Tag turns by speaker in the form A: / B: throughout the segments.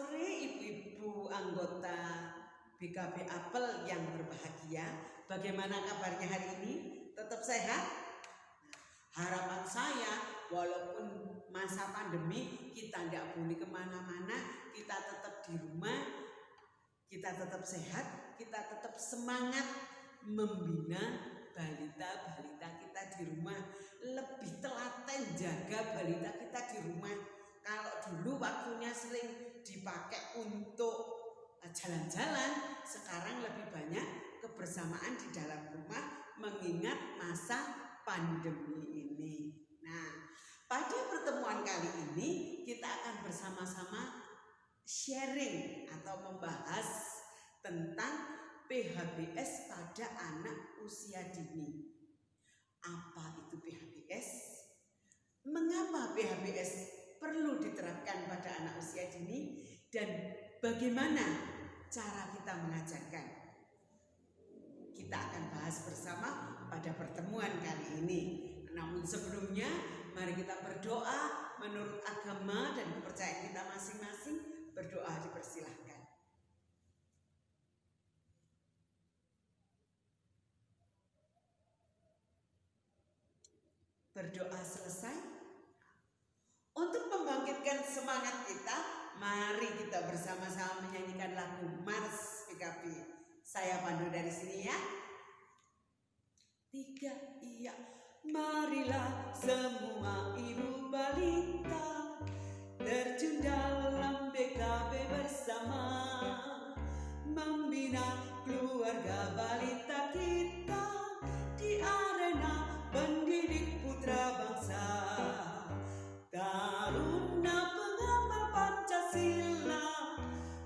A: sore ibu-ibu anggota BKB Apel yang berbahagia. Bagaimana kabarnya hari ini? Tetap sehat? Harapan saya, walaupun masa pandemi kita tidak boleh kemana-mana, kita tetap di rumah, kita tetap sehat, kita tetap semangat membina balita-balita kita di rumah, lebih telaten jaga balita kita di rumah. Kalau dulu waktunya sering dipakai untuk jalan-jalan, sekarang lebih banyak kebersamaan di dalam rumah mengingat masa pandemi ini. Nah, pada pertemuan kali ini kita akan bersama-sama sharing atau membahas tentang PHBS pada anak usia dini. Apa itu PHBS? Mengapa PHBS perlu diterapkan pada anak usia dini dan bagaimana cara kita mengajarkan? Kita akan bahas bersama pada pertemuan kali ini. Namun sebelumnya, mari kita berdoa menurut agama dan kepercayaan kita masing-masing. Berdoa dipersilahkan. Berdoa selesai. Untuk membangkitkan semangat kita, mari kita bersama-sama menyanyikan lagu Mars PKB. Saya pandu dari sini ya. 3, iya. Marilah semua ibu balita terjun dalam BKB bersama, membina keluarga balita kita di arena pendidik putra bangsa. Taruna pengamal Pancasila,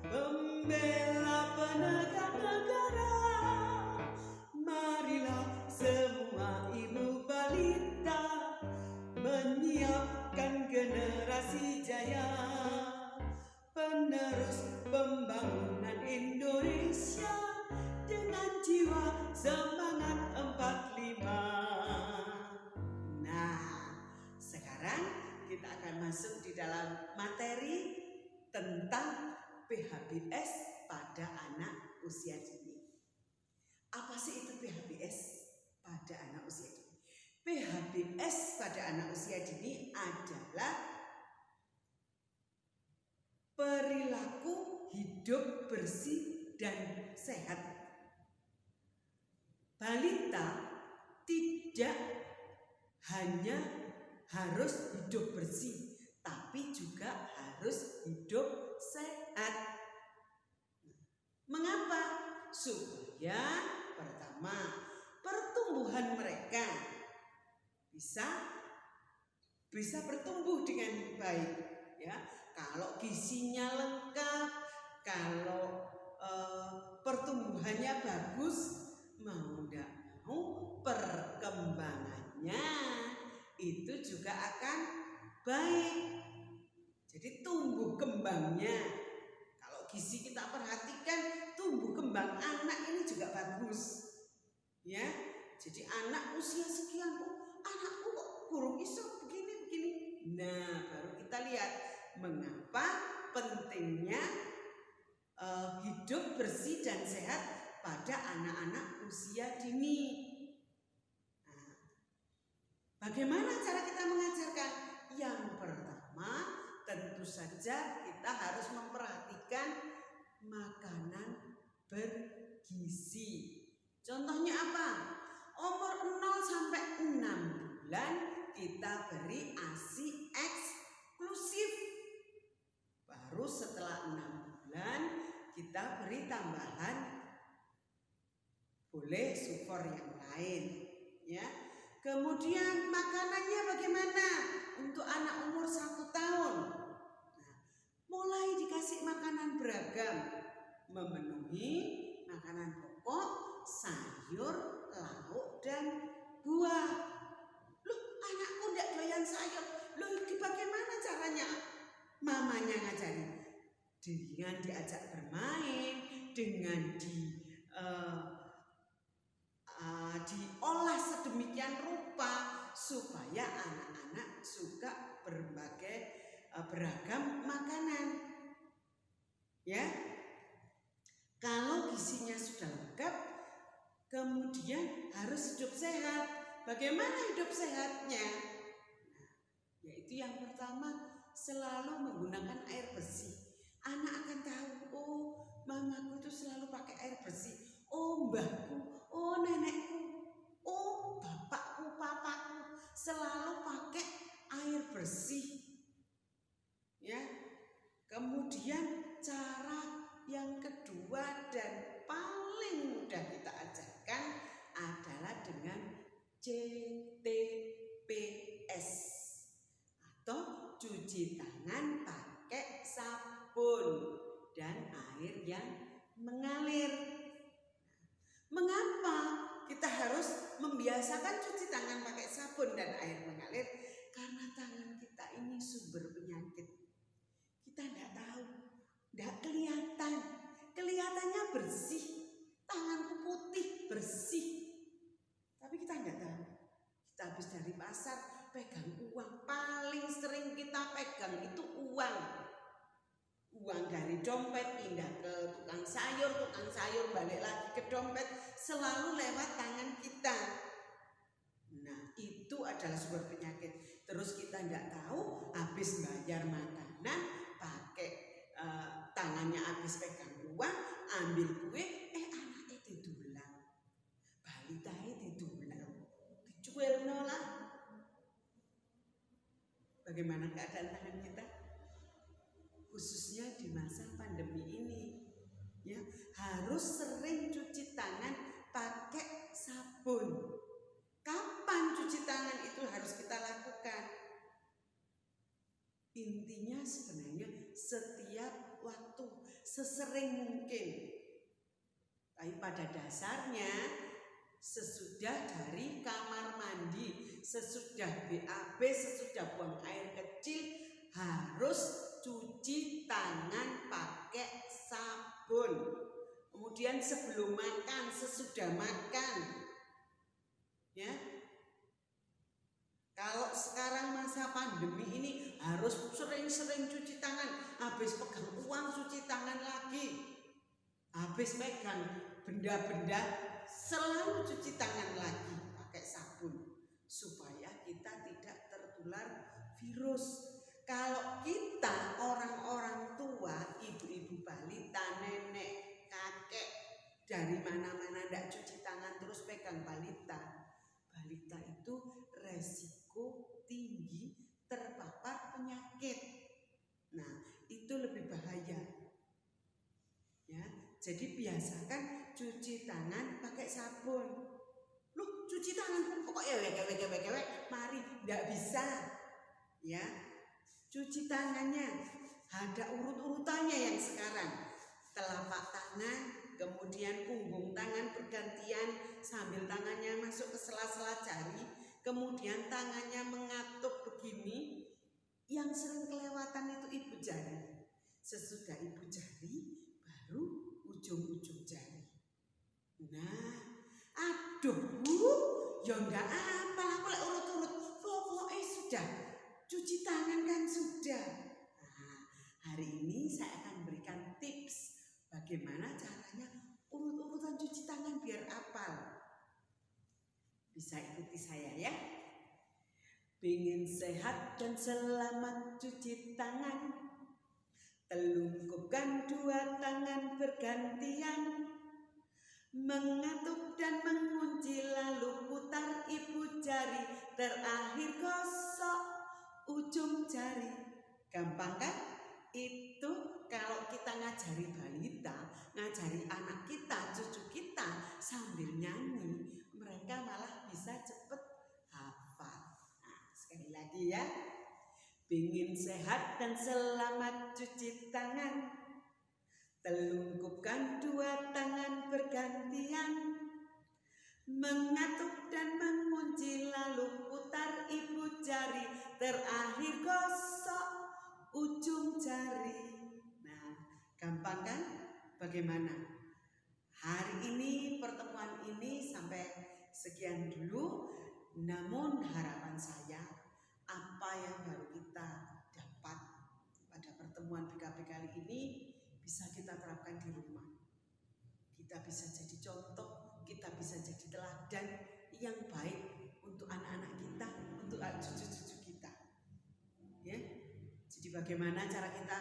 A: pembela penegak negara, marilah semua ibu balita menyiapkan generasi jaya, penerus pembangunan Indonesia dengan jiwa semangat 45. Nah, sekarang kita akan masuk di dalam materi tentang PHBS pada anak usia dini. Apa sih itu PHBS pada anak usia dini? PHBS pada anak usia dini adalah perilaku hidup bersih dan sehat. Balita tidak hanya harus hidup bersih, tapi juga harus hidup sehat. Mengapa? Supaya pertama, pertumbuhan mereka bisa bertumbuh dengan baik, ya. Kalau gizinya lengkap, kalau pertumbuhannya bagus, mau tidak mau perkembangannya itu juga akan baik. Jadi tumbuh kembangnya, kalau gizi kita perhatikan, tumbuh kembang anak ini juga bagus, ya. Jadi anak usia sekian, anakku kok kurang iso begini. Nah, baru kita lihat mengapa pentingnya hidup bersih dan sehat pada anak-anak usia dini. Nah, bagaimana cara kita mengajarkan? Yang pertama, tentu saja kita harus memperhatikan makanan bergizi. Contohnya apa? Umur 0 sampai 6 bulan kita beri ASI eksklusif. Baru setelah 6 bulan kita beri tambahan, boleh sufor yang lain, ya. Kemudian makanannya bagaimana? Untuk anak umur 1 tahun. Nah, mulai dikasih makanan beragam, memenuhi makanan pokok, sayur, lauk, dan buah. Loh, anakku tidak doyan sayur. Loh, bagaimana caranya? Mamanya ngajarin dengan diajak bermain, dengan diolah sedemikian rupa supaya anak-anak suka berbagai beragam makanan. Ya, kalau gizinya sudah lengkap, kemudian harus hidup sehat. Bagaimana hidup sehatnya? Yaitu yang pertama, selalu menggunakan air bersih. Anak akan tahu, oh mamaku itu selalu pakai air bersih. Oh mbahku, oh nenekku, oh bapakku, papaku selalu pakai air bersih. Ya. Kemudian cara yang kedua dan paling mudah kita ajarkan adalah dengan CTPS atau cuci tangan pakai sabun dan air yang mengalir. Mengapa kita harus membiasakan cuci tangan pakai sabun dan air mengalir? Karena tangan kita ini sumber penyakit. Kita tidak tahu, tidak kelihatan. Kelihatannya bersih, tanganku putih, bersih. Tapi kita tidak tahu. Kita habis dari pasar, pegang uang. Paling sering kita pegang itu uang. Uang dari dompet pindah ke tukang sayur balik lagi ke dompet, selalu lewat tangan kita. Nah, itu adalah sumber penyakit. Terus kita tidak tahu, habis bayar makanan, pakai tangannya habis pegang uang, ambil kue, anaknya didulang, balitanya didulang, dijual nolak. Bagaimana keadaan tangan kita? Khususnya di masa pandemi ini, ya harus sering cuci tangan pakai sabun. Kapan cuci tangan itu harus kita lakukan? Intinya sebenarnya setiap waktu, sesering mungkin. Tapi pada dasarnya sesudah dari kamar mandi, sesudah BAB, sesudah buang air kecil, harus cuci tangan pakai sabun. Kemudian sebelum makan, sesudah makan. Ya. Kalau sekarang masa pandemi ini harus sering-sering cuci tangan. Habis pegang uang cuci tangan lagi. Habis pegang benda-benda selalu cuci tangan lagi pakai sabun supaya kita tidak tertular virus. Kalau kita orang-orang tua, ibu-ibu balita, nenek, kakek dari mana-mana tidak cuci tangan terus pegang balita, balita itu resiko tinggi terpapar penyakit. Nah, itu lebih bahaya. Ya, jadi biasakan cuci tangan pakai sabun. Loh, cuci tangan pokoknya wek, mari, tidak bisa. Ya. Cuci tangannya ada urut-urutannya yang sekarang. Telapak tangan, kemudian punggung tangan bergantian sambil tangannya masuk ke sela-sela jari, kemudian tangannya mengatuk begini. Yang sering kelewatan itu ibu jari. Sesudah ibu jari baru ujung-ujung jari. Nah, aduh Bu, ya enggak apa, aku lek urut-urut. Pokoknya sudah cuci tangan kan sudah. Nah, hari ini saya akan berikan tips bagaimana caranya urut-urutan cuci tangan biar apal. Bisa ikuti saya ya. Pengen sehat dan selamat cuci tangan, telungkupkan dua tangan bergantian, mengatuk dan mengunci lalu putar ibu jari, terakhir gosok ujung jari. Gampang kan? Itu kalau kita ngajari balita, ngajari anak kita, cucu kita sambil nyanyi, mereka malah bisa cepet hafal. Nah, sekali lagi ya. Pingin sehat dan selamat cuci tangan, telungkupkan dua tangan bergantian, mengatuk dan mengunci lalu putar ibu jari, terakhir gosok ujung jari. Nah, gampang kan? Bagaimana? Hari ini pertemuan ini sampai sekian dulu. Namun harapan saya, apa yang baru kita dapat pada pertemuan PKP kali ini bisa kita terapkan di rumah. Kita bisa jadi contoh, kita bisa jadi teladan yang baik untuk anak-anak kita, untuk cucu-cucu kita. Ya. Jadi bagaimana cara kita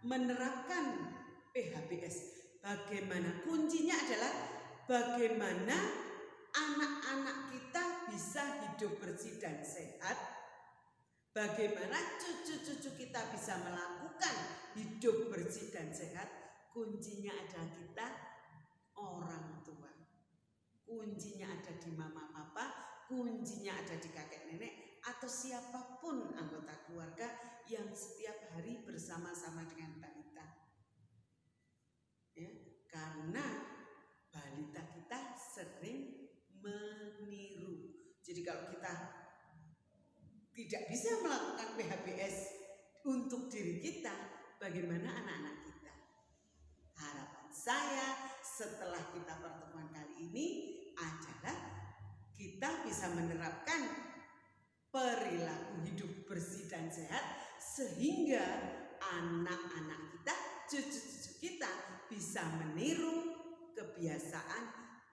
A: menerapkan PHBS? Bagaimana? Kuncinya adalah bagaimana anak-anak kita bisa hidup bersih dan sehat. Bagaimana cucu-cucu kita bisa melakukan hidup bersih dan sehat. Kuncinya adalah kita orang tua. Kuncinya ada di mama papa, kuncinya ada di kakek nenek, atau siapapun anggota keluarga yang setiap hari bersama-sama dengan balita. Ya, karena balita kita sering meniru. Jadi kalau kita tidak bisa melakukan PHBS untuk diri kita, bagaimana anak-anak kita? Harapan saya setelah kita pertemuan kali ini adalah kita bisa menerapkan perilaku hidup bersih dan sehat sehingga anak-anak kita, cucu-cucu kita bisa meniru kebiasaan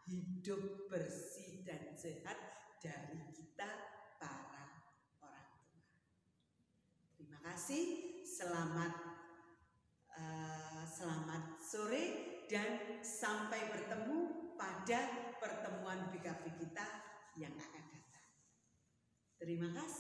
A: hidup bersih dan sehat dari kita para orang tua. Terima kasih, selamat sore dan sampai bertemu pada pertemuan BKP kita yang akan datang. Terima kasih.